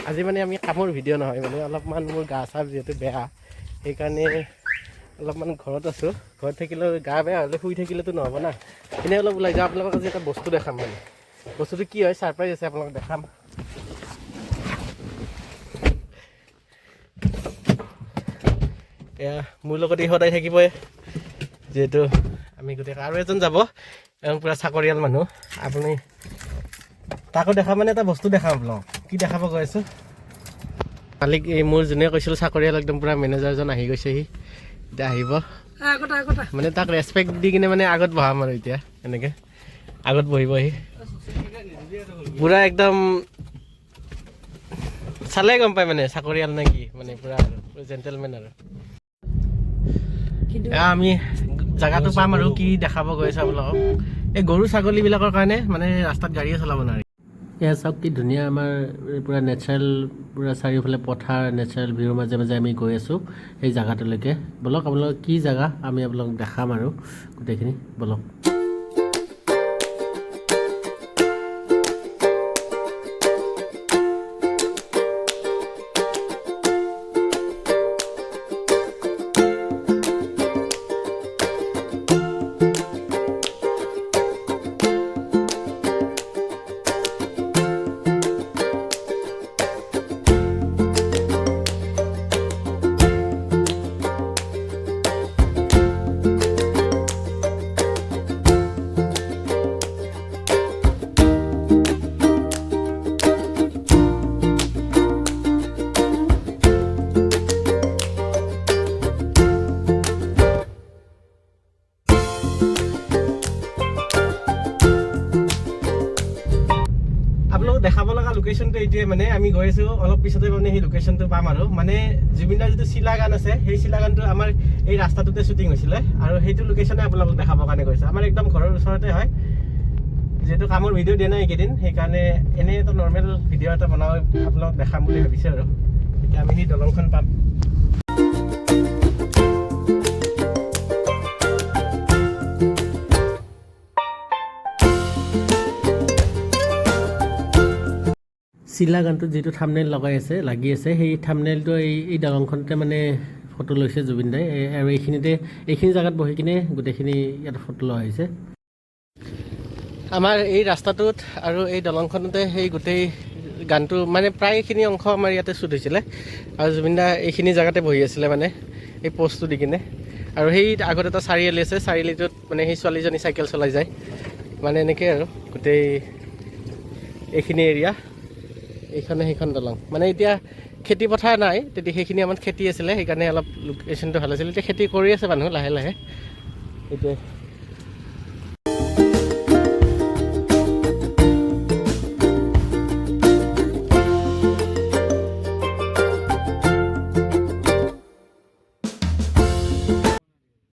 আজি মানে আমি কামৰ ভিডিঅ' নহয় মানে অলপমান মোৰ গা চা যিহেতু বেয়া সেইকাৰণে অলপমান ঘৰত আছোঁ। ঘৰত থাকিলেও গা বেয়া হ'লে শুই থাকিলেতো নহ'ব না, এনেই অলপ ওলাই যাওঁ। আপোনালোকক আজি এটা বস্তু দেখাম মানে বস্তুটো কি হয় ছাৰপ্ৰাইজ আছে, আপোনালোকক দেখাম। এয়া মোৰ লগত সদায় থাকিবই, যিহেতু আমি গোটেই আৰু এজন যাব পূৰা চাকৰিয়াল মানুহ। আপুনি তাকো দেখা মানে এটা বস্তু দেখাম আপোনাক। কি দেখাব গৈ আছোঁ, মালিক এই মোৰ যোনে কৈছিলোঁ চাকৰিয়াল একদম পূৰা মেনেজাৰজন আহি গৈছেহি। এতিয়া আহিব মানে তাক ৰেচপেক্ট দি কিনে মানে আগত বহাম আৰু এতিয়া এনেকৈ আগত বহিবহি পূৰা একদম চালে গম পায় মানে চাকৰিয়াল নে কি, মানে পূৰা জেণ্টেলমেন আৰু। আমি জেগাটো পাম আৰু কি দেখাব গৈ আছোঁ আপোনালোকক। এই গৰু ছাগলীবিলাকৰ কাৰণে মানে ৰাস্তাত গাড়ীয়ে চলাব নোৱাৰি। এয়া চাওক কি ধুনীয়া, আমাৰ পূৰা নেচাৰেল, পূৰা চাৰিওফালে পথাৰ, নেচাৰেল ভিউৰ মাজে মাজে আমি গৈ আছোঁ এই জেগাটোলৈকে। ব'লক আপোনালোকক কি জেগা আমি আপোনালোকক দেখাম আৰু গোটেইখিনি, ব'লক। আপোনালোক দেখাব লগা লোকেশ্যনটো এইটোৱে, মানে আমি গৈ আছোঁ অলপ পিছতে মানে সেই লোকেশ্যনটো পাম আৰু। মানে জুবিনদাৰ যিটো চিলা গান আছে সেই চিলা গানটো আমাৰ এই ৰাস্তাটোতে শ্বুটিং হৈছিলে আৰু সেইটো লোকেশ্যনে আপোনালোকক দেখাবৰ কাৰণে গৈছে। আমাৰ একদম ঘৰৰ ওচৰতে হয়, যিহেতু কামৰ ভিডিঅ' দিয়া নাই এইকেইদিন, সেইকাৰণে এনেই এটা নৰ্মেল ভিডিঅ' এটা বনাওঁ আপোনালোকক দেখাম বুলি ভাবিছোঁ আৰু। এতিয়া আমি সেই দলংখন পাম। চিলা গানটোত যিটো থাম্বনেইল লাগি আছে সেই থাম্বনেইলটো এই দলংখনতে মানে ফটো লৈছে জুবিন দাই, আৰু এইখিনি জেগাত বহি কিনে গোটেইখিনি ইয়াত ফটো লোৱা হৈছে। আমাৰ এই ৰাস্তাটোত আৰু এই দলংখনতে সেই গোটেই গানটো মানে প্ৰায়খিনি অংশ আমাৰ ইয়াতে শ্বুট হৈছিলে, আৰু জুবিন দা এইখিনি জেগাতে বহি আছিলে মানে এই পষ্টটো দি কিনে। আৰু সেই আগত এটা চাৰিআলি আছে, চাৰিআলিটোত মানে সেই ছোৱালীজনী চাইকেল চলাই যায়, মানে এনেকৈ আৰু গোটেই এইখিনি এৰিয়া। এইখনে সেইখন দলং, মানে এতিয়া খেতি পথাৰ নাই, তেতিয়া সেইখিনি আমাৰ খেতি আছিলে, সেইকাৰণে অলপ লোকেশ্যনটো ভাল আছিলে। এতিয়া খেতি কৰি আছে মানুহ লাহে লাহে, এইটোৱে।